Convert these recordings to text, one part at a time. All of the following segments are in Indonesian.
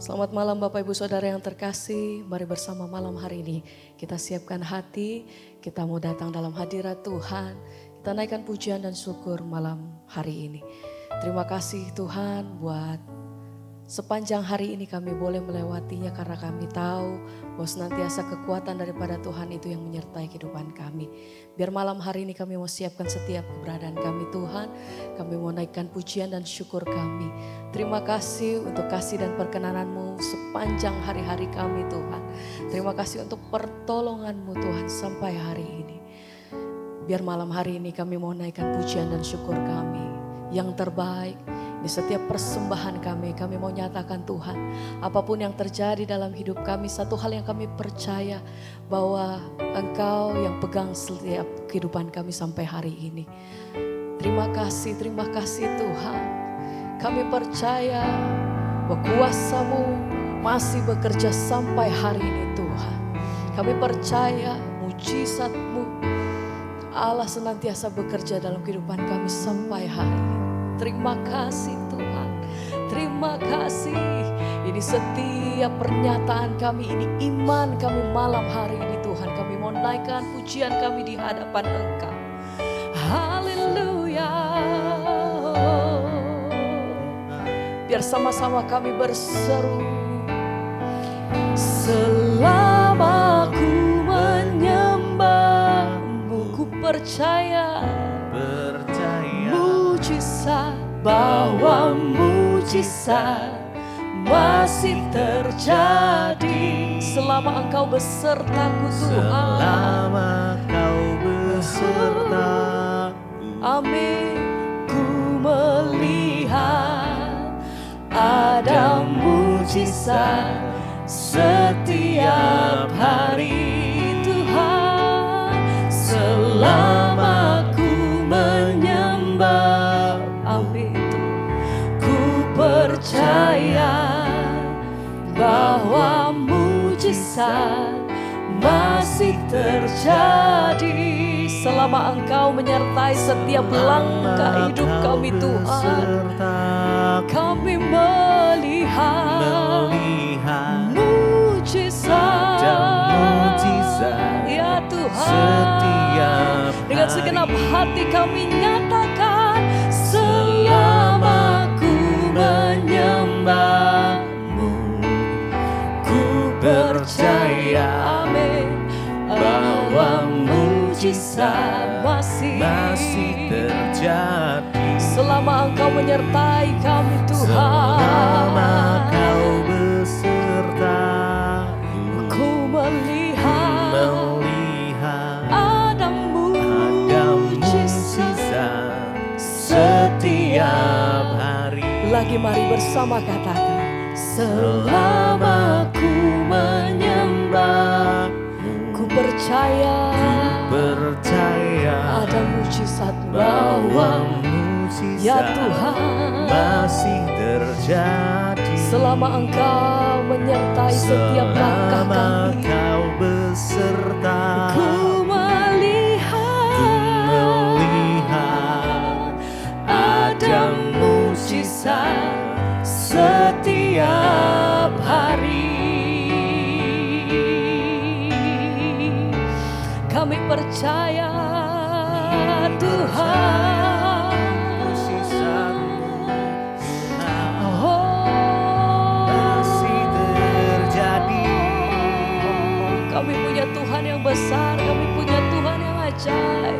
Selamat malam Bapak Ibu Saudara yang terkasih, mari bersama malam hari ini kita siapkan hati, kita mau datang dalam hadirat Tuhan, kita naikkan pujian dan syukur malam hari ini. Terima kasih Tuhan buat sepanjang hari ini kami boleh melewatinya karena kami tahu bahwa senantiasa kekuatan daripada Tuhan itu yang menyertai kehidupan kami. Biar malam hari ini kami mau siapkan setiap keberadaan kami Tuhan, kami mau naikkan pujian dan syukur kami. Terima kasih untuk kasih dan perkenanan-Mu sepanjang hari-hari kami Tuhan. Terima kasih untuk pertolongan-Mu Tuhan sampai hari ini. Biar malam hari ini kami mau naikkan pujian dan syukur kami yang terbaik. Di setiap persembahan kami mau nyatakan Tuhan, apapun yang terjadi dalam hidup kami, satu hal yang kami percaya bahwa Engkau yang pegang setiap kehidupan kami sampai hari ini. Terima kasih Tuhan. Kami percaya bahwa kuasa-Mu masih bekerja sampai hari ini Tuhan. Kami percaya mujizat-Mu Allah senantiasa bekerja dalam kehidupan kami sampai hari ini. Terima kasih Tuhan, terima kasih. Ini setiap pernyataan kami, ini iman kami malam hari ini Tuhan. Kami mau naikkan pujian kami di hadapan Engkau. Haleluya. Biar sama-sama kami berseru. Selama ku menyembah-Mu, ku percaya mujizat, bahwa mujizat masih terjadi selama Engkau besertaku Tuhan. Selama Kau besertaku, amin. Ku melihat ada mujizat setiap hari Tuhan. Selama ku menyembah, amin, ku percaya bahwa mujizat masih terjadi selama Engkau menyertai setiap langkah hidup kami Tuhan. Kami melihat mujizat, ya Tuhan. setiap Dengan segenap hati kami nyatakan, selama ku menyembah-Mu, ku percaya, amin, bahwa mujizat masih terjadi. selama Engkau menyertai kami Tuhan. Selama Kau besertaku, ku melihat ada mujizat setiap hari. Lagi mari bersama katakan, selama ku menyembah, ku percaya ada mujizat bahwa mujizat, ya Tuhan, masih terjadi. selama Engkau menyertai setiap langkah Selama kami. Kau beserta, Ku melihat ada mujizat setiap hari. Kami percaya Tuhan, masih terjadi. kami punya Tuhan yang besar, kami punya Tuhan yang ajaib.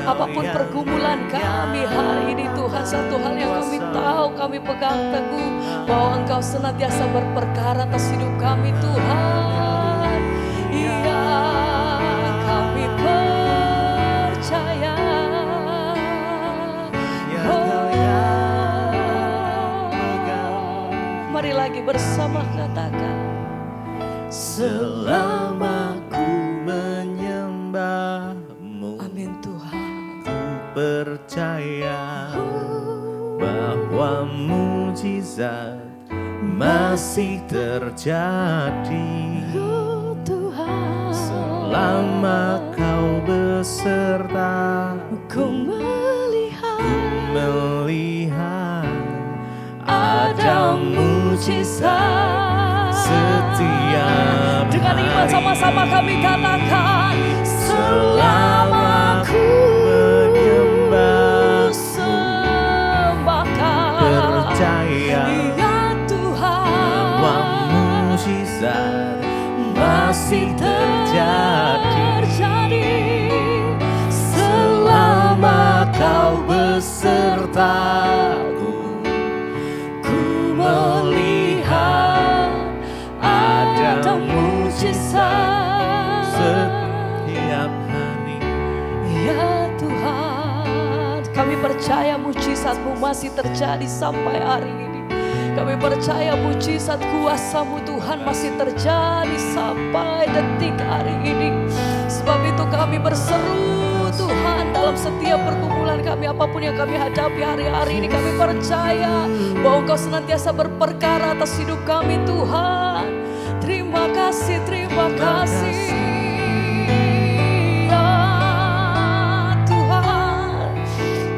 Apapun pergumulan kami hari ini Tuhan, satu hal yang kami tahu, kami pegang teguh bahwa Engkau senantiasa berperkara atas hidup kami Tuhan. Iya, kami percaya. Mari lagi bersama katakan, Selama ku menyembah-Mu, amin Tuhan. ku percaya bahwa mujizat masih terjadi. Oh Tuhan, Selama Kau beserta, ku melihat melihat ada mujizat Setiap Dengan iman hari. sama-sama kami katakan, selama ku menyembah, sembahkan, percaya ya Tuhan, bahwa mujizat masih terjadi selama kau besertaku. Ku melihat ada mujizat setiap hari. ya Tuhan. Kami percaya mujizat-Mu masih terjadi sampai hari ini. Kami percaya mujizat kuasa-Mu Tuhan masih terjadi sampai detik hari ini. Sebab itu kami berseru Tuhan dalam setiap pergumulan kami, apapun yang kami hadapi hari-hari ini, kami percaya bahwa Engkau senantiasa berperkara atas hidup kami Tuhan. Terima kasih, terima kasih ya Tuhan.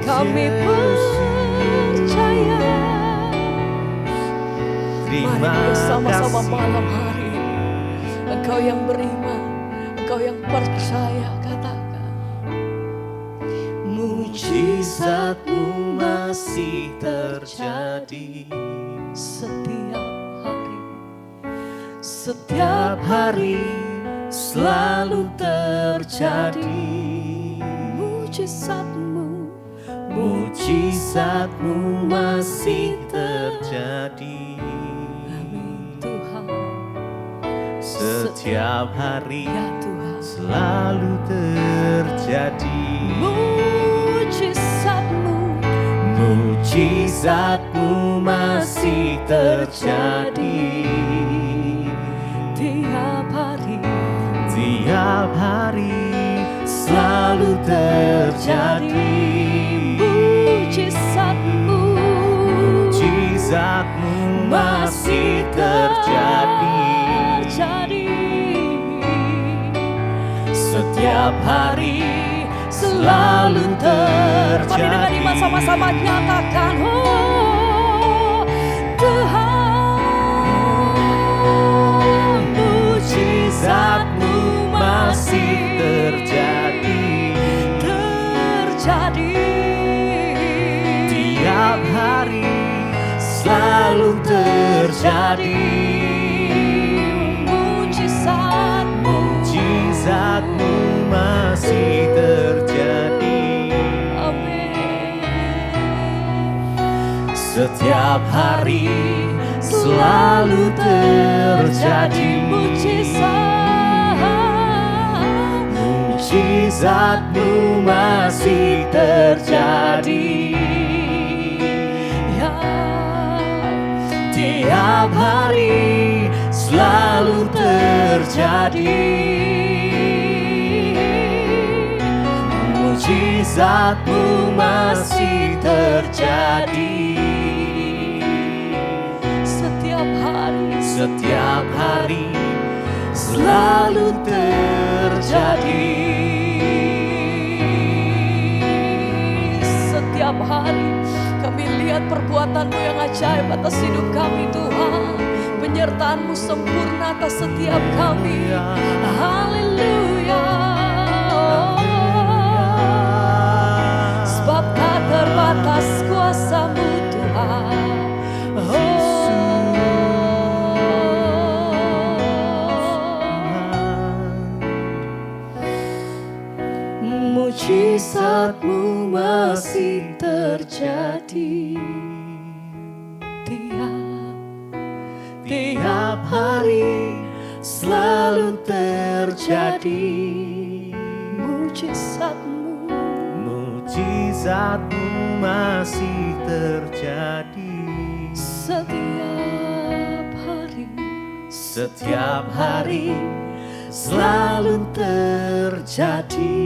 Kami percaya. Mari bersama-sama malam hari ini. Engkau yang beriman, Engkau yang percaya, katakan. Mujizat-Mu masih terjadi Setiap hari, setiap hari, selalu terjadi. mujizat-Mu, Mujizat-Mu masih terjadi Tuhan. setiap hari, Ya Tuhan, selalu terjadi. mujizat-Mu, Mujizat-Mu masih terjadi tiap hari, tiap hari, selalu terjadi. mujizat-Mu, Mujizat-Mu masih terjadi setiap hari, selalu terjadi. Mari dengan iman sama-sama nyatakan, oh Tuhan, Mujizat-Mu masih terjadi tiap hari, selalu terjadi. Mujizat-Mu masih terjadi. Amin. Setiap hari, selalu terjadi. Mujizat-Mu masih terjadi tiap hari, selalu terjadi. Mujizat-Mu masih terjadi setiap hari, selalu terjadi. Setiap hari kami lihat perbuatan-Mu yang ajaib atas hidup kami Tuhan. Penyertaan-Mu sempurna atas setiap kami. Haleluya. Sebab tak terbatas kuasa-Mu Tuhan. Mujizat-Mu masih terjadi tiap hari, selalu terjadi. Mujizat-Mu, Mujizat-Mu masih terjadi setiap hari, selalu terjadi.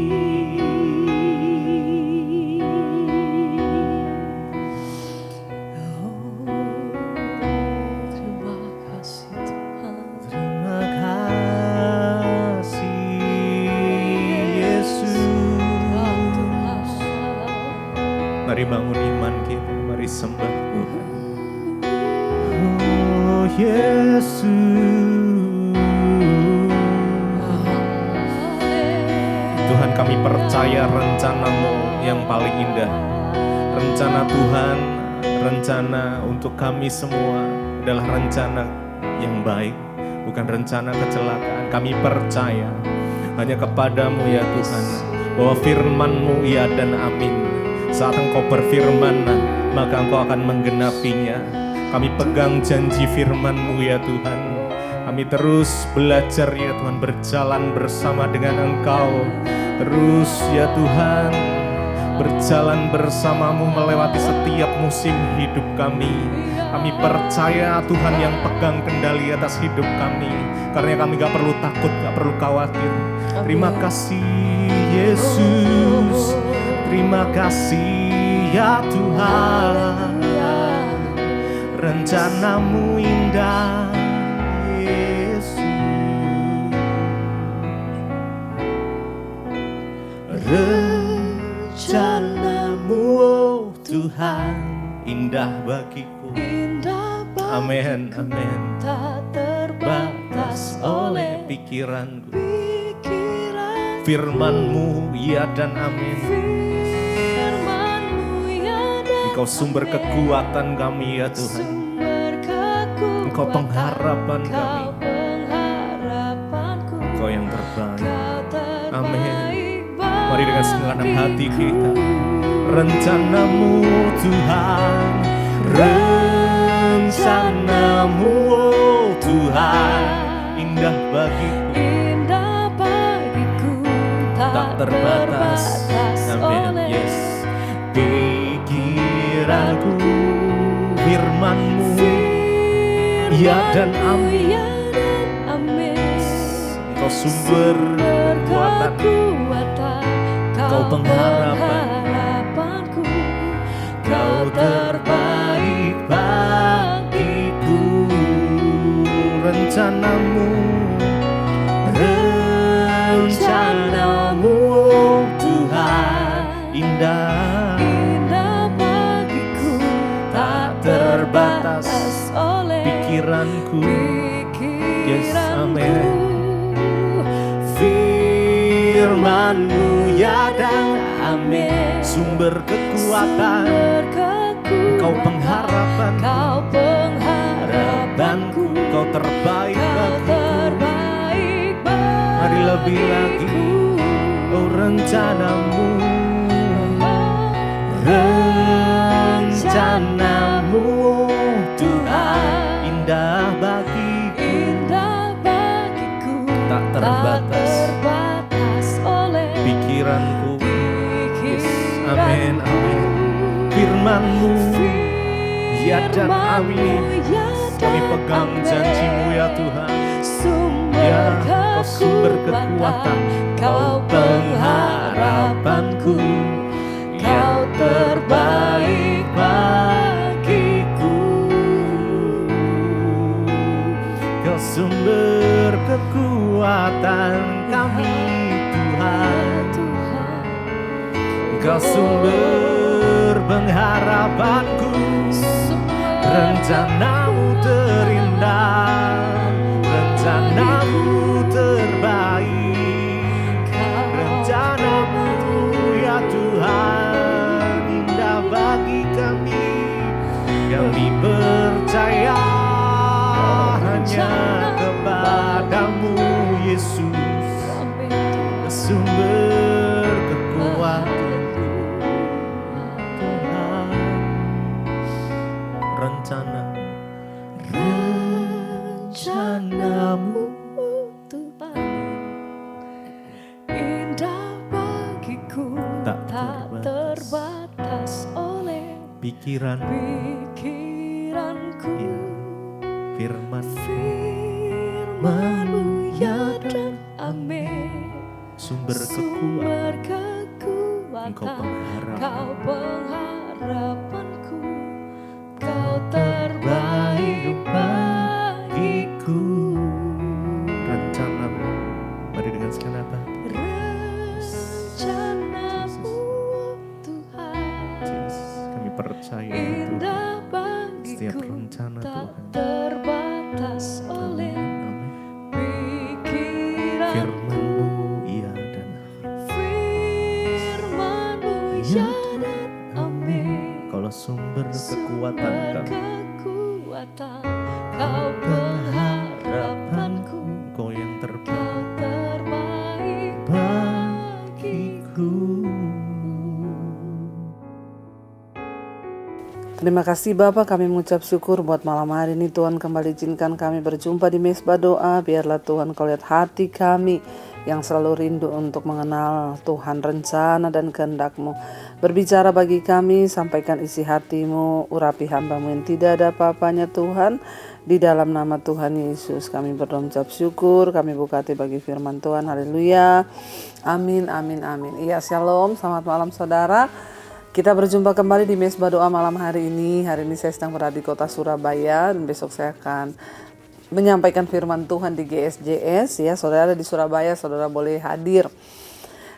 terima kasih Tuhan. Terima kasih Yesus. Mari bangun iman kita, mari sembah Tuhan. Oh Yesus. percaya rencana-Mu yang paling indah. Rencana Tuhan, rencana untuk kami semua adalah rencana yang baik, bukan rencana kecelakaan. Kami percaya hanya kepadamu ya Tuhan, bahwa firman-Mu ya dan amin. Saat Engkau berfirman, maka Engkau akan menggenapinya. Kami pegang janji firman-Mu ya Tuhan. Kami terus belajar ya Tuhan, berjalan bersama dengan Engkau. Terus ya Tuhan, berjalan bersama-Mu melewati setiap musim hidup kami. Kami percaya Tuhan yang pegang kendali atas hidup kami. Karena kami gak perlu takut, gak perlu khawatir. Terima kasih Yesus, terima kasih ya Tuhan. Rencana-Mu indah Yesus. Rencana-Mu oh Tuhan indah bagiku. Amin, amin. Tak terbatas oleh pikiranku. Firman-Mu ya dan amin. Engkau sumber kekuatan kami ya Tuhan. Engkau pengharapan kami. Engkau yang terbaik. Amin. Mari dengan segenap hati kita. Rencana-Mu Tuhan, rencana-Mu oh Tuhan, indah bagiku. Tak terbatas. Amin. Yes. Pikiranku, firman-Mu ya dan amin. Engkau sumber kekuatan, Kau pengharapanku, Kau terbaik bagiku. Rencana-Mu, rencana-Mu oh Tuhan, indah bagiku, tak terbatas oleh pikiranku. Yes, amen. Firman-Mu ya dan amin. Sumber kekuatan, Kau pengharapan, harapanku. Kau terbaik bagiku. Mari lebih lagi, oh rencana-Mu, rencana-Mu oh Tuhan, indah bagiku, tak terbatas oleh pikiranku. Yes, amin, amin. Firman-Mu ya dan amin. Kami pegang janji-Mu ya Tuhan. Ya, Kau sumber kekuatan, Kau pengharapanku, Kau terbaik bagiku. Kau sumber kekuatan kami Tuhan. Kau sumber pengharapanku. Rencana-Mu terindah, rencana-Mu terbaik. Rencana-Mu ya Tuhan, indah bagi kami. Kami percaya hanya kepadamu Yesus, sumber kekuatan Tuhan. Rencana-Mu Tuhan, indah bagiku, tak terbatas oleh pikiranku. Ya, firman-Mu ya dan amin. Sumber kekuatan, Kau pengharapanku, Kau terbaik bagiku. Rencana-Mu, mari dengan segenap hati. Rencana-Mu Tuhan, Yes, kami percaya indah Tuhan, setiap bagiku, rencana tak Tuhan. terbatas oleh Amin. pikiranku. Firman-Mu iya dan amin. Terima kasih Bapa, kami mengucap syukur buat malam hari ini Tuhan kembali izinkan kami berjumpa di Mesbah Doa. Biarlah Tuhan Kau lihat hati kami yang selalu rindu untuk mengenal Tuhan, rencana dan kehendak-Mu. Berbicara bagi kami, sampaikan isi hati-Mu, urapi hamba-Mu yang tidak ada apa-apanya Tuhan. Di dalam nama Tuhan Yesus kami berdoa mengucap syukur, kami buka hati bagi firman Tuhan, haleluya, amin, amin, amin. Iya, shalom, selamat malam saudara. Kita berjumpa kembali di Mesbah Doa malam hari ini. Hari ini saya sedang berada di kota Surabaya dan besok saya akan menyampaikan firman Tuhan di GSJS. Ya, saudara di Surabaya, saudara boleh hadir.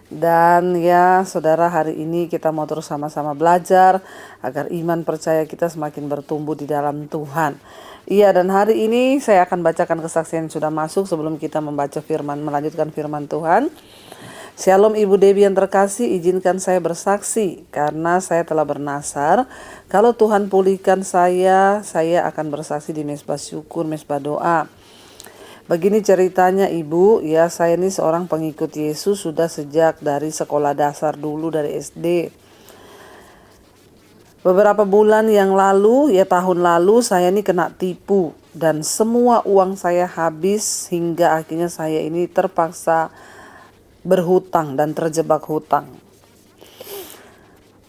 Dan ya, saudara, hari ini kita mau terus sama-sama belajar agar iman percaya kita semakin bertumbuh di dalam Tuhan. Iya, dan hari ini saya akan bacakan kesaksian yang sudah masuk sebelum kita melanjutkan firman Tuhan. Shalom Ibu Debbie yang terkasih, izinkan saya bersaksi karena saya telah bernasar. Kalau Tuhan pulihkan saya akan bersaksi di Mesbah Syukur, Mesbah Doa. Begini ceritanya Ibu, ya saya ini seorang pengikut Yesus sudah sejak dari sekolah dasar dulu, dari SD. Beberapa bulan yang lalu, ya tahun lalu saya ini kena tipu dan semua uang saya habis hingga akhirnya saya ini terpaksa berhutang dan terjebak hutang.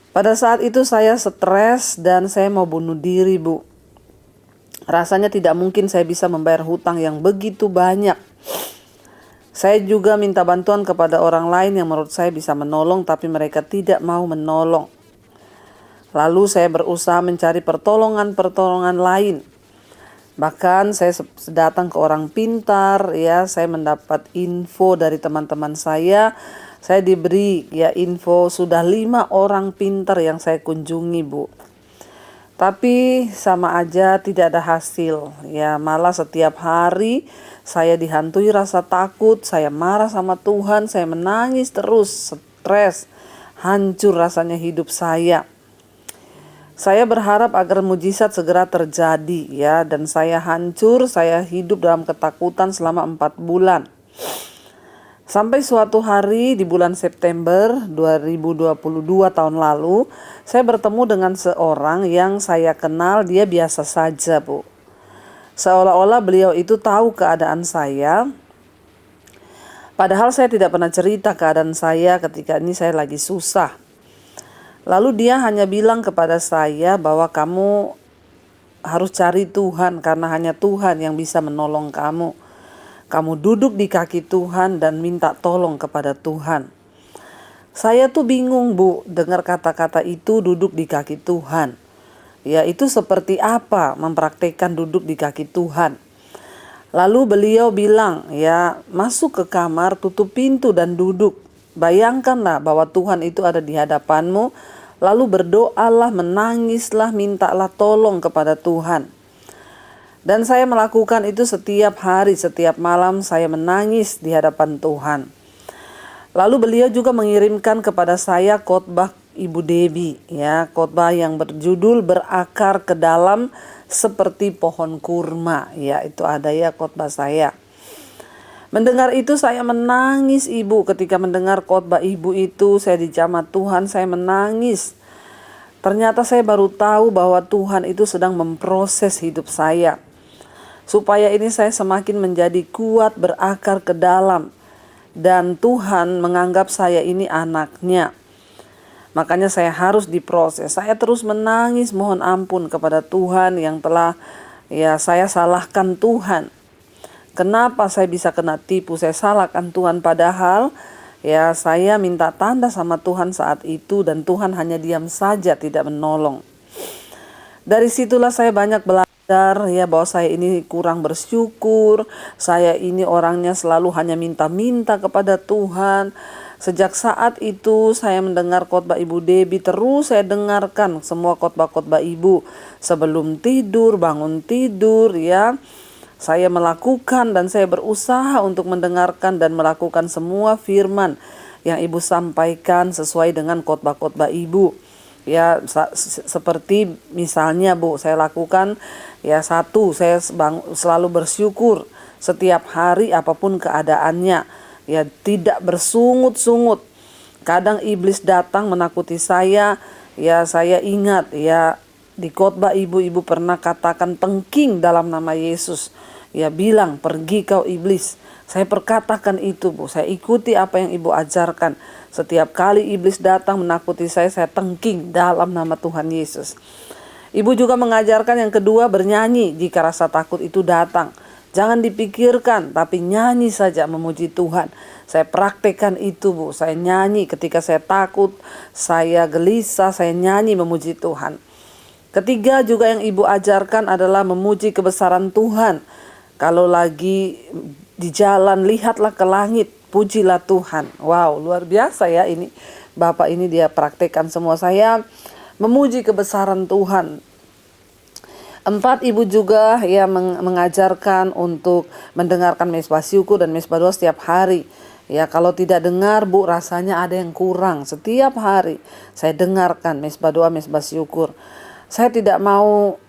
Pada saat itu saya stres dan saya mau bunuh diri, Bu. Rasanya tidak mungkin saya bisa membayar hutang yang begitu banyak. Saya juga minta bantuan kepada orang lain yang menurut saya bisa menolong, tapi mereka tidak mau menolong. Lalu saya berusaha mencari pertolongan lain. Bahkan saya datang ke orang pintar, ya saya mendapat info dari teman-teman saya. Saya diberi ya info sudah 5 orang pintar yang saya kunjungi, Bu. Tapi sama aja tidak ada hasil. Ya malah setiap hari saya dihantui rasa takut, saya marah sama Tuhan, saya menangis terus, stres, hancur rasanya hidup saya. Saya berharap agar mujizat segera terjadi ya, dan saya hancur, saya hidup dalam ketakutan selama 4 bulan. Sampai suatu hari di bulan September 2022 tahun lalu, saya bertemu dengan seorang yang saya kenal, dia biasa saja, Bu. Seolah-olah beliau itu tahu keadaan saya, padahal saya tidak pernah cerita keadaan saya ketika ini saya lagi susah. Lalu dia hanya bilang kepada saya bahwa kamu harus cari Tuhan karena hanya Tuhan yang bisa menolong kamu. Kamu duduk di kaki Tuhan dan minta tolong kepada Tuhan. Saya tuh bingung, Bu, dengar kata-kata itu, duduk di kaki Tuhan. Ya, itu seperti apa mempraktekkan duduk di kaki Tuhan? Lalu beliau bilang, ya masuk ke kamar, tutup pintu dan duduk. Bayangkanlah bahwa Tuhan itu ada di hadapanmu, lalu berdoalah, menangislah, mintalah tolong kepada Tuhan. Dan saya melakukan itu setiap hari, setiap malam saya menangis di hadapan Tuhan. Lalu beliau juga mengirimkan kepada saya khotbah Ibu Debbie, ya, khotbah yang berjudul berakar ke dalam seperti pohon kurma, ya itu ada ya khotbah saya. Mendengar itu saya menangis, Ibu. Ketika mendengar khotbah Ibu itu, saya dijamah Tuhan, saya menangis. Ternyata saya baru tahu bahwa Tuhan itu sedang memproses hidup saya. Supaya ini saya semakin menjadi kuat, berakar ke dalam. Dan Tuhan menganggap saya ini anaknya. Makanya saya harus diproses. Saya terus menangis mohon ampun kepada Tuhan yang telah ya saya salahkan Tuhan. Kenapa saya bisa kena tipu? Saya salahkan Tuhan padahal ya saya minta tanda sama Tuhan saat itu dan Tuhan hanya diam saja, tidak menolong. Dari situlah saya banyak belajar ya bahwa saya ini kurang bersyukur. Saya ini orangnya selalu hanya minta-minta kepada Tuhan. Sejak saat itu saya mendengar khotbah Ibu Debbie, terus saya dengarkan semua khotbah-khotbah Ibu sebelum tidur, bangun tidur ya. Saya melakukan dan saya berusaha untuk mendengarkan dan melakukan semua firman yang Ibu sampaikan sesuai dengan khotbah-khotbah Ibu. Ya seperti misalnya, Bu, saya lakukan ya satu, saya selalu bersyukur setiap hari apapun keadaannya. Ya tidak bersungut-sungut. Kadang iblis datang menakuti saya, ya saya ingat ya Di khotbah ibu pernah katakan tengking dalam nama Yesus. Ya bilang, pergi kau iblis. Saya perkatakan itu, Bu. Saya ikuti apa yang ibu ajarkan. Setiap kali iblis datang menakuti saya tengking dalam nama Tuhan Yesus. Ibu juga mengajarkan yang kedua, bernyanyi jika rasa takut itu datang. Jangan dipikirkan, tapi nyanyi saja memuji Tuhan. Saya praktekkan itu, Bu. Saya nyanyi ketika saya takut, saya gelisah, saya nyanyi memuji Tuhan. Ketiga juga yang ibu ajarkan adalah memuji kebesaran Tuhan. Kalau lagi di jalan, lihatlah ke langit, pujilah Tuhan. Wow, luar biasa ya ini. Bapak ini dia praktekkan semua. Saya memuji kebesaran Tuhan. 4, ibu juga ya mengajarkan untuk mendengarkan mesbah syukur dan mesbah doa setiap hari. Ya, kalau tidak dengar, Bu, rasanya ada yang kurang. Setiap hari saya dengarkan mesbah doa, mesbah syukur. Saya tidak mau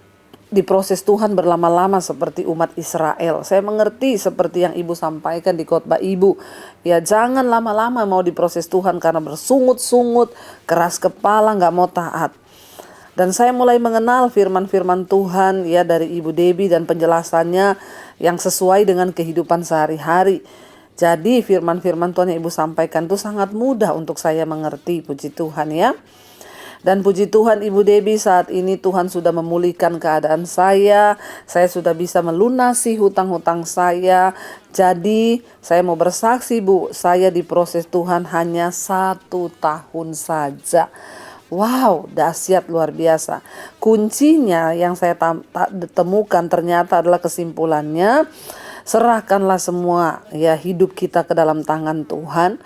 diproses Tuhan berlama-lama seperti umat Israel. Saya mengerti seperti yang ibu sampaikan di khotbah ibu. Ya, jangan lama-lama mau diproses Tuhan karena bersungut-sungut, keras kepala, gak mau taat. Dan saya mulai mengenal firman-firman Tuhan ya dari Ibu Debbie dan penjelasannya yang sesuai dengan kehidupan sehari-hari. Jadi firman-firman Tuhan yang ibu sampaikan itu sangat mudah untuk saya mengerti, puji Tuhan ya. Dan puji Tuhan Ibu Debbie, saat ini Tuhan sudah memulihkan keadaan saya sudah bisa melunasi hutang-hutang saya. Jadi saya mau bersaksi, Bu, saya diproses Tuhan hanya 1 tahun saja. Wow, dahsyat, luar biasa. Kuncinya yang saya temukan ternyata adalah kesimpulannya, serahkanlah semua ya hidup kita ke dalam tangan Tuhan.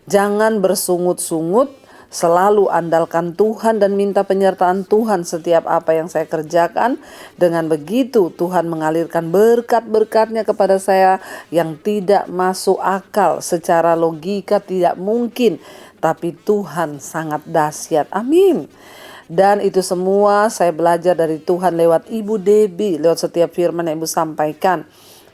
Jangan bersungut-sungut, selalu andalkan Tuhan dan minta penyertaan Tuhan setiap apa yang saya kerjakan. Dengan begitu Tuhan mengalirkan berkat-berkatnya kepada saya yang tidak masuk akal, secara logika tidak mungkin, tapi Tuhan sangat dahsyat. Amin. Dan itu semua saya belajar dari Tuhan lewat Ibu Debbie, lewat setiap firman yang ibu sampaikan.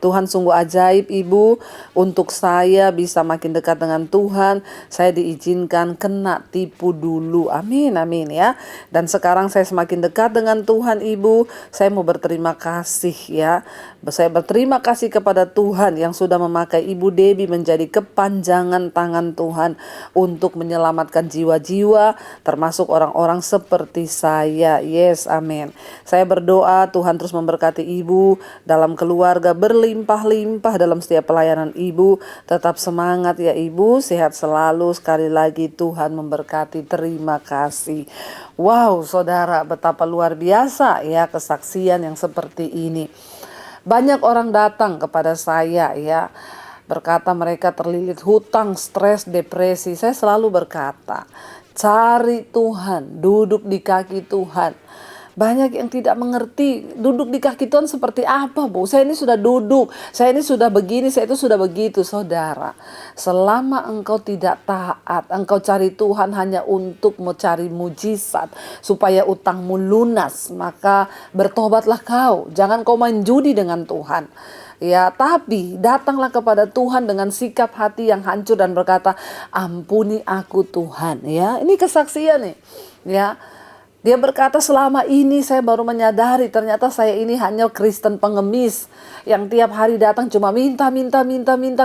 Tuhan sungguh ajaib, Ibu. Untuk saya bisa makin dekat dengan Tuhan, saya diizinkan kena tipu dulu. Amin, amin ya. Dan sekarang saya semakin dekat dengan Tuhan, Ibu. Saya mau berterima kasih ya. Saya berterima kasih kepada Tuhan yang sudah memakai Ibu Debbie menjadi kepanjangan tangan Tuhan untuk menyelamatkan jiwa-jiwa, termasuk orang-orang seperti saya. Yes, amin. Saya berdoa Tuhan terus memberkati Ibu dalam keluarga, berlimpah-limpah dalam setiap pelayanan Ibu. Tetap semangat ya Ibu, sehat selalu. Sekali lagi Tuhan memberkati. Terima kasih. Wow, saudara, betapa luar biasa ya kesaksian yang seperti ini. Banyak orang datang kepada saya ya, berkata mereka terlilit hutang, stres, depresi. Saya selalu berkata, cari Tuhan, duduk di kaki Tuhan. Banyak yang tidak mengerti duduk di kaki Tuhan seperti apa, Bu. Saya ini sudah duduk, saya ini sudah begini, saya itu sudah begitu. Saudara, selama engkau tidak taat, engkau cari Tuhan hanya untuk mencari mujizat supaya utangmu lunas, maka bertobatlah kau. Jangan kau main judi dengan Tuhan. Ya, tapi datanglah kepada Tuhan dengan sikap hati yang hancur dan berkata, ampuni aku Tuhan. Ya, ini kesaksian nih. Ya. Dia berkata, selama ini saya baru menyadari ternyata saya ini hanya Kristen pengemis yang tiap hari datang cuma minta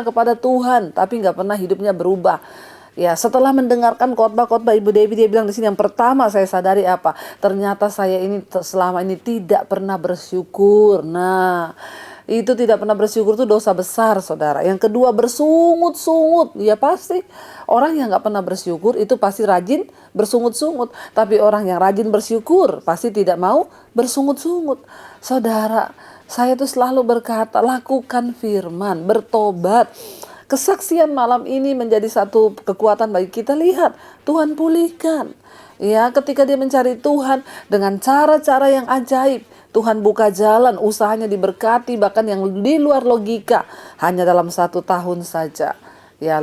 kepada Tuhan, tapi nggak pernah hidupnya berubah. Ya, setelah mendengarkan khotbah Ibu Debbie, dia bilang di sini yang pertama saya sadari apa? Ternyata saya ini selama ini tidak pernah bersyukur. Nah, itu tidak pernah bersyukur itu dosa besar, saudara. Yang kedua, bersungut-sungut. Ya pasti orang yang gak pernah bersyukur itu pasti rajin bersungut-sungut. Tapi orang yang rajin bersyukur pasti tidak mau bersungut-sungut. Saudara, saya tuh selalu berkata, lakukan firman, bertobat. Kesaksian malam ini menjadi satu kekuatan bagi kita. Lihat, Tuhan pulihkan. Ya, ketika dia mencari Tuhan dengan cara-cara yang ajaib, Tuhan buka jalan, usahanya diberkati, bahkan yang di luar logika. Hanya dalam 1 tahun saja. Ya,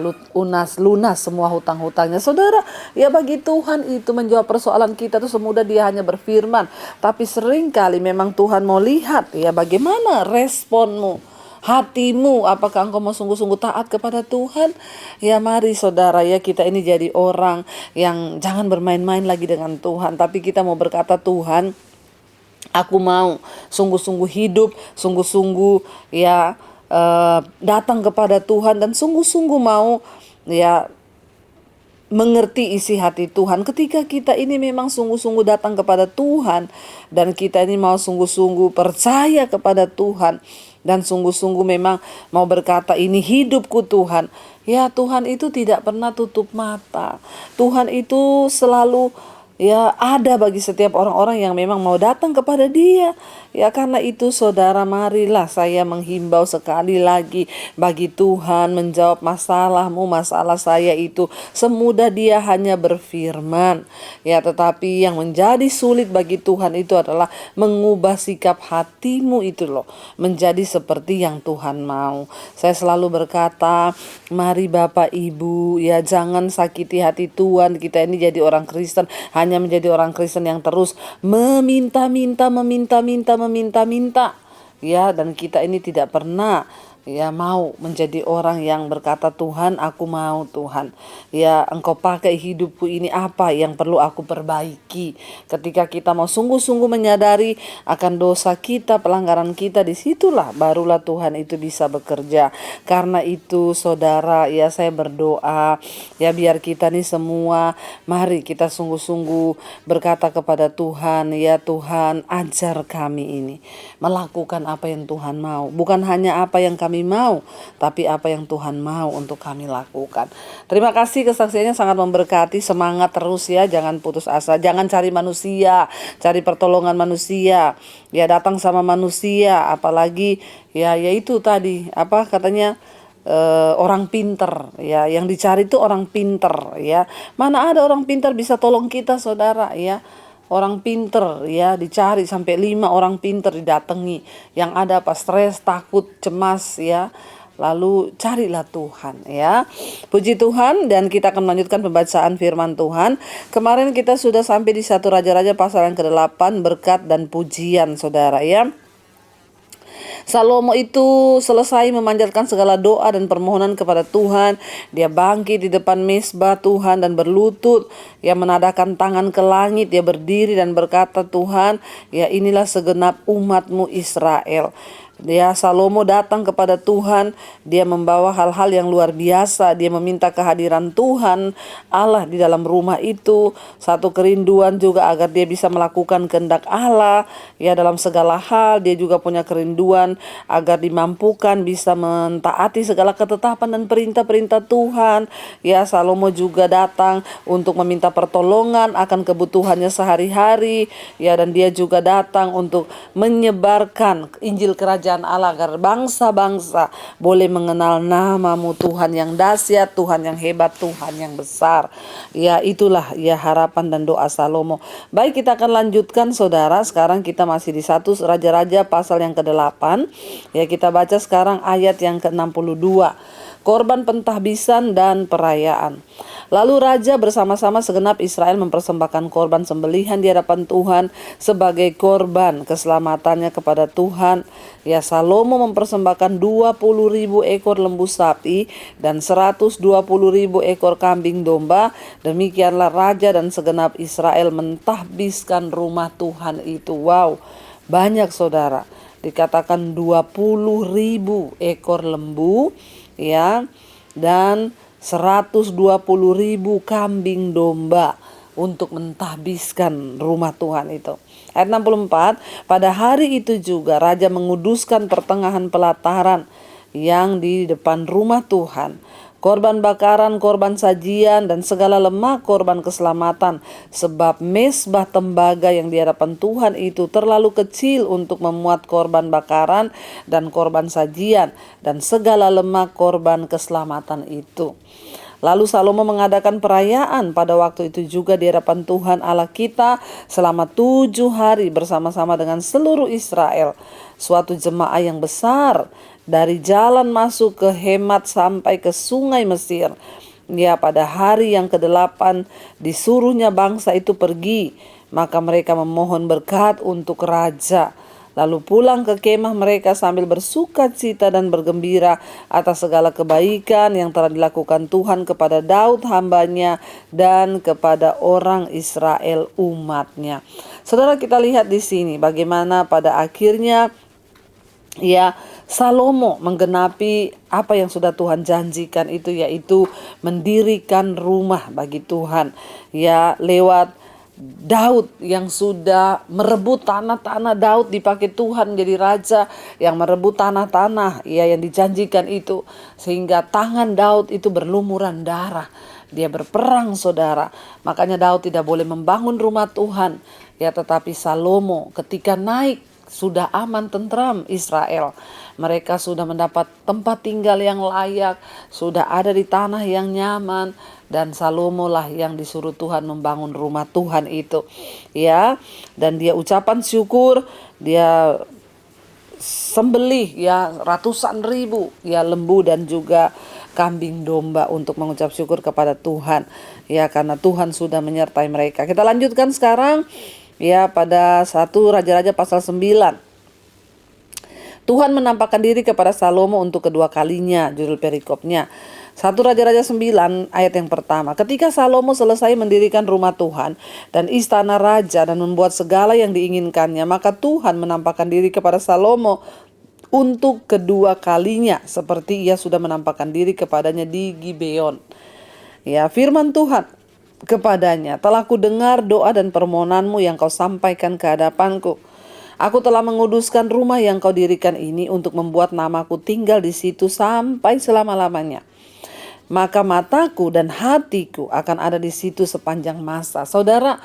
lunas semua hutang-hutangnya. Saudara, ya bagi Tuhan itu menjawab persoalan kita itu semudah dia hanya berfirman. Tapi seringkali memang Tuhan mau lihat ya bagaimana responmu, hatimu, apakah engkau mau sungguh-sungguh taat kepada Tuhan? Ya mari saudara ya, kita ini jadi orang yang jangan bermain-main lagi dengan Tuhan. Tapi kita mau berkata, Tuhan, Aku mau sungguh-sungguh hidup, sungguh-sungguh ya datang kepada Tuhan, dan sungguh-sungguh mau ya mengerti isi hati Tuhan. Ketika kita ini memang sungguh-sungguh datang kepada Tuhan, dan kita ini mau sungguh-sungguh percaya kepada Tuhan, dan sungguh-sungguh memang mau berkata, ini hidupku Tuhan. Ya, Tuhan itu tidak pernah tutup mata. Tuhan itu selalu ya ada bagi setiap orang-orang yang memang mau datang kepada Dia. Ya, karena itu saudara, marilah saya menghimbau sekali lagi, bagi Tuhan menjawab masalahmu, masalah saya itu semudah Dia hanya berfirman. Ya, tetapi yang menjadi sulit bagi Tuhan itu adalah mengubah sikap hatimu itu loh, menjadi seperti yang Tuhan mau. Saya selalu berkata, mari Bapak Ibu, ya jangan sakiti hati Tuhan. Kita ini jadi orang Kristen hanya menjadi orang Kristen yang terus meminta-minta, ya, dan kita ini tidak pernah ya mau menjadi orang yang berkata, Tuhan aku mau, Tuhan ya Engkau pakai hidupku ini, apa yang perlu aku perbaiki. Ketika kita mau sungguh-sungguh menyadari akan dosa kita, pelanggaran kita, disitulah barulah Tuhan itu bisa bekerja. Karena itu saudara, ya saya berdoa ya biar kita nih semua, mari kita sungguh-sungguh berkata kepada Tuhan, ya Tuhan ajar kami ini melakukan apa yang Tuhan mau, bukan hanya apa yang kami mau, tapi apa yang Tuhan mau untuk kami lakukan. Terima kasih, kesaksiannya sangat memberkati. Semangat terus ya, jangan putus asa, jangan cari manusia, cari pertolongan manusia, ya datang sama manusia, apalagi ya itu tadi apa katanya, orang pinter ya, yang dicari itu orang pinter ya. Mana ada orang pinter bisa tolong kita saudara ya. Orang pinter ya dicari, sampai 5 orang pinter didatangi. Yang ada apa? Stres, takut, cemas ya. Lalu carilah Tuhan ya. Puji Tuhan, dan kita akan melanjutkan pembacaan firman Tuhan. Kemarin kita sudah sampai di 1 Raja-Raja pasal yang ke-8, berkat dan pujian saudara ya. Salomo itu selesai memanjatkan segala doa dan permohonan kepada Tuhan. Dia bangkit di depan mezbah Tuhan dan berlutut. Ia menadahkan tangan ke langit. Dia berdiri dan berkata, Tuhan, ya inilah segenap umatmu Israel. Dia Salomo datang kepada Tuhan, dia membawa hal-hal yang luar biasa, dia meminta kehadiran Tuhan Allah di dalam rumah itu, satu kerinduan juga agar dia bisa melakukan kehendak Allah ya dalam segala hal. Dia juga punya kerinduan agar dimampukan bisa mentaati segala ketetapan dan perintah-perintah Tuhan. Ya, Salomo juga datang untuk meminta pertolongan akan kebutuhannya sehari-hari ya, dan dia juga datang untuk menyebarkan Injil Kerajaan Allah agar bangsa-bangsa boleh mengenal namamu, Tuhan yang dahsyat, Tuhan yang hebat, Tuhan yang besar. Ya, itulah ya harapan dan doa Salomo. Baik, kita akan lanjutkan saudara. Sekarang kita masih di 1 Raja-Raja pasal yang ke-8. Ya, kita baca sekarang ayat yang ke-62. Korban pentahbisan dan perayaan. Lalu raja bersama-sama segenap Israel mempersembahkan korban sembelihan di hadapan Tuhan sebagai korban keselamatannya kepada Tuhan. Ya, Salomo mempersembahkan 20.000 ekor lembu sapi dan 120.000 ekor kambing domba. Demikianlah raja dan segenap Israel mentahbiskan rumah Tuhan itu. Wow, banyak saudara. Dikatakan 20.000 ekor lembu ya, dan 120.000 kambing domba untuk mentahbiskan rumah Tuhan itu. Ayat 64, pada hari itu juga raja menguduskan pertengahan pelataran yang di depan rumah Tuhan, korban bakaran, korban sajian, dan segala lemak korban keselamatan, sebab mezbah tembaga yang di hadapan Tuhan itu terlalu kecil untuk memuat korban bakaran dan korban sajian, dan segala lemak korban keselamatan itu. Lalu Salomo mengadakan perayaan pada waktu itu juga di hadapan Tuhan Allah kita selama 7 hari bersama-sama dengan seluruh Israel. Suatu jemaah yang besar dari jalan masuk ke Hemat sampai ke sungai Mesir. Ya, pada hari yang ke-8 disuruhnya bangsa itu pergi. Maka mereka memohon berkat untuk raja. lalu pulang ke kemah mereka sambil bersuka cita dan bergembira atas segala kebaikan yang telah dilakukan Tuhan kepada Daud hambanya dan kepada orang Israel umatnya. Saudara, kita lihat di sini bagaimana pada akhirnya ya Salomo menggenapi apa yang sudah Tuhan janjikan itu, yaitu mendirikan rumah bagi Tuhan ya, lewat Daud yang sudah merebut tanah-tanah. Daud dipakai Tuhan menjadi raja yang merebut tanah-tanah ya yang dijanjikan itu, sehingga tangan Daud itu berlumuran darah. Dia berperang, saudara. Makanya Daud tidak boleh membangun rumah Tuhan ya, tetapi Salomo ketika naik sudah aman tentram Israel. Mereka sudah mendapat tempat tinggal yang layak, sudah ada di tanah yang nyaman, dan Salomo lah yang disuruh Tuhan membangun rumah Tuhan itu. Ya, dan dia ucapan syukur, dia sembelih ya ratusan ribu ya lembu dan juga kambing domba untuk mengucap syukur kepada Tuhan ya, karena Tuhan sudah menyertai mereka. Kita lanjutkan sekarang ya pada 1 Raja-Raja pasal 9. Tuhan menampakkan diri kepada Salomo untuk kedua kalinya, judul perikopnya. 1 Raja-Raja 9 ayat yang pertama. Ketika Salomo selesai mendirikan rumah Tuhan dan istana raja dan membuat segala yang diinginkannya, maka Tuhan menampakkan diri kepada Salomo untuk kedua kalinya, seperti ia sudah menampakkan diri kepadanya di Gibeon. Ya, firman Tuhan kepadanya, telah kudengar doa dan permohonanmu yang kau sampaikan ke hadapanku. Aku telah menguduskan rumah yang kau dirikan ini untuk membuat namaku tinggal di situ sampai selama-lamanya. Maka mataku dan hatiku akan ada di situ sepanjang masa. Saudara,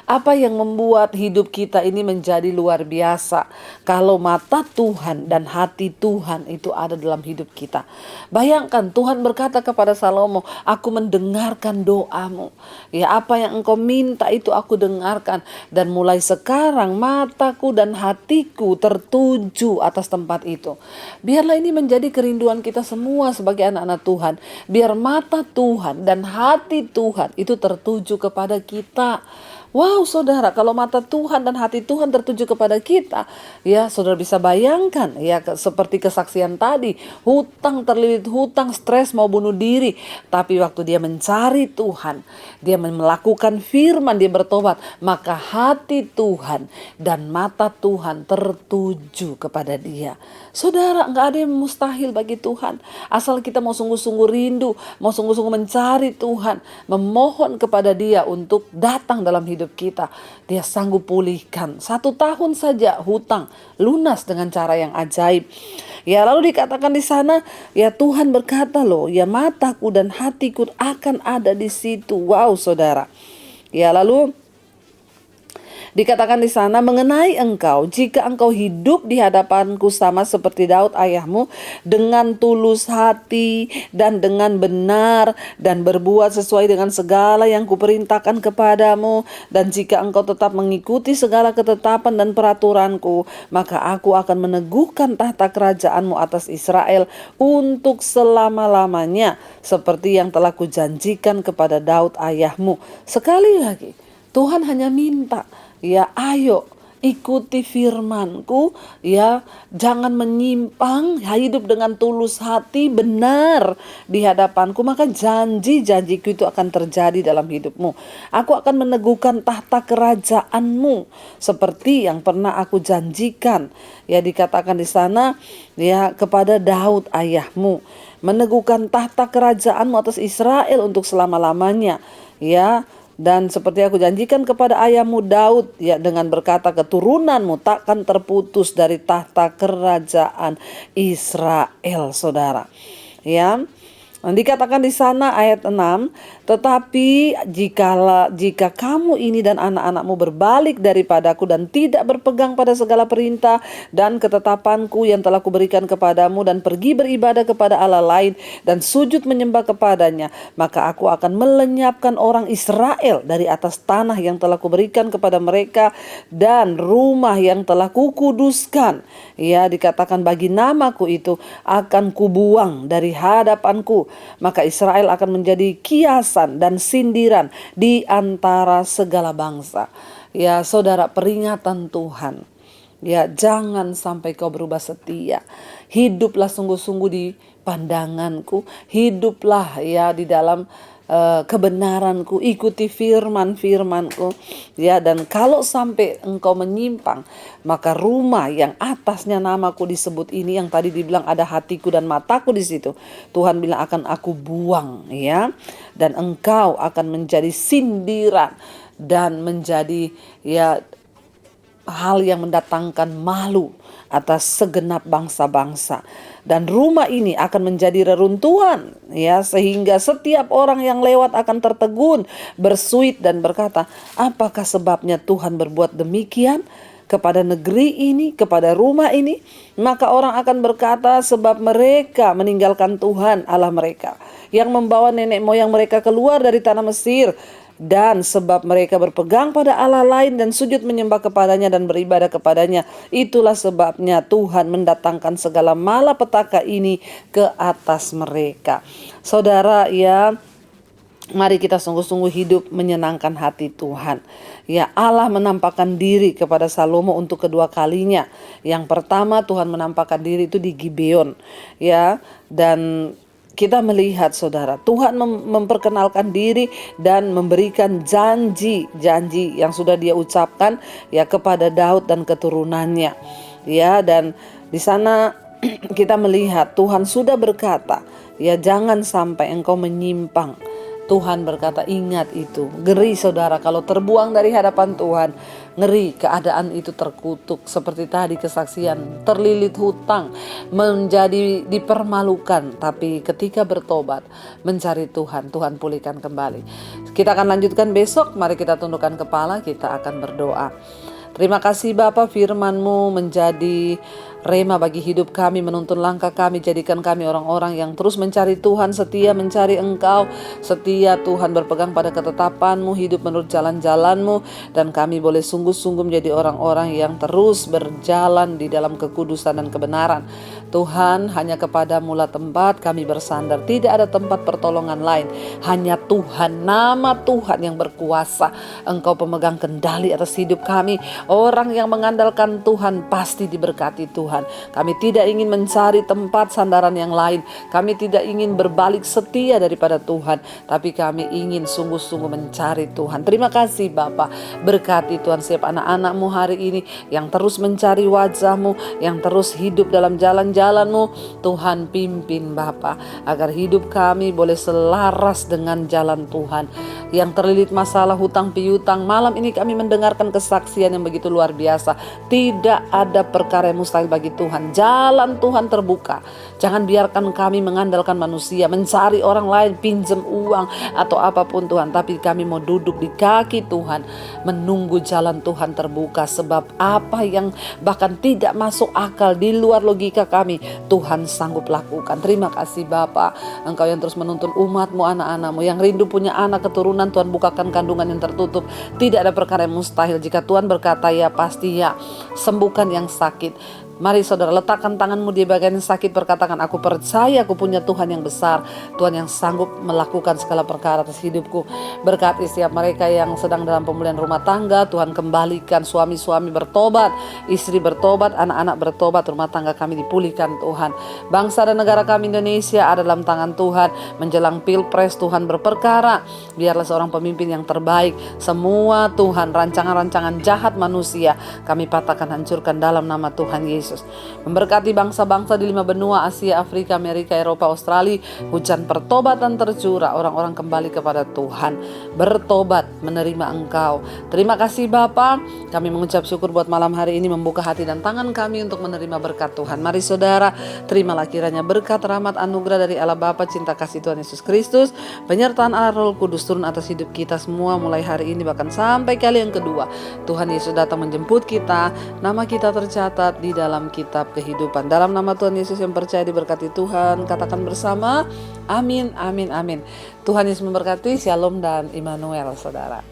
apa yang membuat hidup kita ini menjadi luar biasa? Kalau mata Tuhan dan hati Tuhan itu ada dalam hidup kita. Bayangkan Tuhan berkata kepada Salomo, aku mendengarkan doamu. Ya, apa yang engkau minta itu aku dengarkan. Dan mulai sekarang mataku dan hatiku tertuju atas tempat itu. Biarlah ini menjadi kerinduan kita semua sebagai anak-anak Tuhan. Biar mata Tuhan dan hati Tuhan itu tertuju kepada kita. Wow, saudara, kalau mata Tuhan dan hati Tuhan tertuju kepada kita, ya saudara bisa bayangkan ya seperti kesaksian tadi, hutang terlilit hutang, stres mau bunuh diri, tapi waktu dia mencari Tuhan, dia melakukan firman, dia bertobat, maka hati Tuhan dan mata Tuhan tertuju kepada dia. Saudara, enggak ada yang mustahil bagi Tuhan, asal kita mau sungguh-sungguh rindu, mau sungguh-sungguh mencari Tuhan, memohon kepada Dia untuk datang dalam hidup kita. Dia sanggup pulihkan 1 tahun saja hutang lunas dengan cara yang ajaib. Ya, lalu dikatakan di sana, ya Tuhan berkata loh, ya mataku dan hatiku akan ada di situ. Wow, saudara. Ya, lalu dikatakan di sana, mengenai engkau, jika engkau hidup di hadapanku sama seperti Daud ayahmu, dengan tulus hati dan dengan benar, dan berbuat sesuai dengan segala yang kuperintahkan kepadamu, dan jika engkau tetap mengikuti segala ketetapan dan peraturanku, maka aku akan meneguhkan tahta kerajaanmu atas Israel untuk selama-lamanya, seperti yang telah kujanjikan kepada Daud ayahmu. Sekali lagi, Tuhan hanya minta, ya ayo ikuti firmanku, ya jangan menyimpang, hidup dengan tulus hati, benar di hadapanku, maka janji-janjiku itu akan terjadi dalam hidupmu. Aku akan meneguhkan tahta kerajaanmu seperti yang pernah aku janjikan. Ya, dikatakan di sana ya kepada Daud ayahmu, meneguhkan tahta kerajaanmu atas Israel untuk selama-lamanya. Ya, dan seperti aku janjikan kepada ayahmu Daud, ya dengan berkata, keturunanmu takkan terputus dari tahta kerajaan Israel, saudara. Ya, dikatakan di sana ayat 6, tetapi jika kamu ini dan anak-anakmu berbalik daripadaku dan tidak berpegang pada segala perintah dan ketetapanku yang telah kuberikan kepadamu dan pergi beribadah kepada Allah lain dan sujud menyembah kepadanya, maka aku akan melenyapkan orang Israel dari atas tanah yang telah kuberikan kepada mereka dan rumah yang telah kukuduskan. Ya, dikatakan bagi namaku itu akan kubuang dari hadapanku, maka Israel akan menjadi kiasan dan sindiran di antara segala bangsa. Ya, saudara, peringatan Tuhan. Ya, jangan sampai kau berubah setia. Hiduplah sungguh-sungguh di pandanganku, hiduplah ya di dalam kebenaranku, ikuti firmanku ya. Dan kalau sampai engkau menyimpang, maka rumah yang atasnya namaku disebut ini, yang tadi dibilang ada hatiku dan mataku di situ, Tuhan bilang akan aku buang ya. Dan engkau akan menjadi sindiran dan menjadi ya hal yang mendatangkan malu atas segenap bangsa-bangsa. Dan rumah ini akan menjadi reruntuhan ya, sehingga setiap orang yang lewat akan tertegun, bersuit dan berkata, apakah sebabnya Tuhan berbuat demikian kepada negeri ini, kepada rumah ini? Maka orang akan berkata, sebab mereka meninggalkan Tuhan Allah mereka yang membawa nenek moyang mereka keluar dari tanah Mesir, dan sebab mereka berpegang pada Allah lain dan sujud menyembah kepadanya dan beribadah kepadanya. Itulah sebabnya Tuhan mendatangkan segala malapetaka ini ke atas mereka. Saudara ya, mari kita sungguh-sungguh hidup menyenangkan hati Tuhan. Ya, Allah menampakkan diri kepada Salomo untuk kedua kalinya. Yang pertama Tuhan menampakkan diri itu di Gibeon ya, dan kita melihat saudara, Tuhan memperkenalkan diri dan memberikan janji-janji yang sudah Dia ucapkan ya kepada Daud dan keturunannya. Ya, dan di sana kita melihat Tuhan sudah berkata, ya jangan sampai engkau menyimpang. Tuhan berkata, ingat itu. Ngeri saudara kalau terbuang dari hadapan Tuhan. Ngeri keadaan itu terkutuk. Seperti tadi kesaksian, terlilit hutang, menjadi dipermalukan. Tapi ketika bertobat, mencari Tuhan, Tuhan pulihkan kembali. Kita akan lanjutkan besok. Mari kita tundukkan kepala, kita akan berdoa. Terima kasih Bapa, firman-Mu menjadi rema bagi hidup kami, menuntun langkah kami, jadikan kami orang-orang yang terus mencari Tuhan, setia mencari Engkau, setia Tuhan berpegang pada ketetapan-Mu, hidup menurut jalan-jalan-Mu, dan kami boleh sungguh-sungguh menjadi orang-orang yang terus berjalan di dalam kekudusan dan kebenaran. Tuhan, hanya kepada-Mu lah tempat kami bersandar, tidak ada tempat pertolongan lain, hanya Tuhan, nama Tuhan yang berkuasa. Engkau pemegang kendali atas hidup kami. Orang yang mengandalkan Tuhan pasti diberkati Tuhan. Kami tidak ingin mencari tempat sandaran yang lain. Kami tidak ingin berbalik setia daripada Tuhan, tapi kami ingin sungguh-sungguh mencari Tuhan. Terima kasih Bapa. Berkati Tuhan setiap anak-anak-Mu hari ini yang terus mencari wajah-Mu, yang terus hidup dalam jalan-jalan-Mu. Tuhan pimpin Bapa, agar hidup kami boleh selaras dengan jalan Tuhan. Yang terlilit masalah hutang piutang, malam ini kami mendengarkan kesaksian yang begitu luar biasa. Tidak ada perkara yang mustahil bagi Tuhan. Jalan Tuhan terbuka. Jangan biarkan kami mengandalkan manusia, mencari orang lain, pinjam uang atau apapun Tuhan. Tapi kami mau duduk di kaki Tuhan, menunggu jalan Tuhan terbuka. Sebab apa yang bahkan tidak masuk akal, di luar logika kami, Tuhan sanggup lakukan. Terima kasih Bapa, Engkau yang terus menuntun umat-Mu, anak-anak-Mu yang rindu punya anak keturunan. Tuhan bukakan kandungan yang tertutup. Tidak ada perkara yang mustahil. Jika Tuhan berkata ya, pasti ya. Sembuhkan yang sakit. Mari saudara, letakkan tanganmu di bagian yang sakit, berkatakan, aku percaya aku punya Tuhan yang besar, Tuhan yang sanggup melakukan segala perkara atas hidupku. Berkati setiap mereka yang sedang dalam pemulihan rumah tangga, Tuhan kembalikan suami-suami bertobat, istri bertobat, anak-anak bertobat, rumah tangga kami dipulihkan Tuhan. Bangsa dan negara kami Indonesia ada dalam tangan Tuhan. Menjelang pilpres Tuhan berperkara, biarlah seorang pemimpin yang terbaik. Semua Tuhan rancangan-rancangan jahat manusia kami patahkan, hancurkan dalam nama Tuhan Yesus. Memberkati bangsa-bangsa di 5 benua, Asia, Afrika, Amerika, Eropa, Australia. Hujan pertobatan tercurah, orang-orang kembali kepada Tuhan, bertobat, menerima Engkau. Terima kasih Bapa. Kami mengucap syukur buat malam hari ini, membuka hati dan tangan kami untuk menerima berkat Tuhan. Mari saudara, terimalah kiranya berkat, rahmat, anugerah dari Allah Bapa, cinta kasih Tuhan Yesus Kristus, penyertaan Allah Roh Kudus turun atas hidup kita semua mulai hari ini bahkan sampai kali yang kedua. Tuhan Yesus datang menjemput kita, nama kita tercatat di dalam kitab kehidupan. Dalam nama Tuhan Yesus yang percaya diberkati Tuhan, katakan bersama, amin, amin, amin. Tuhan Yesus memberkati, shalom dan Immanuel saudara.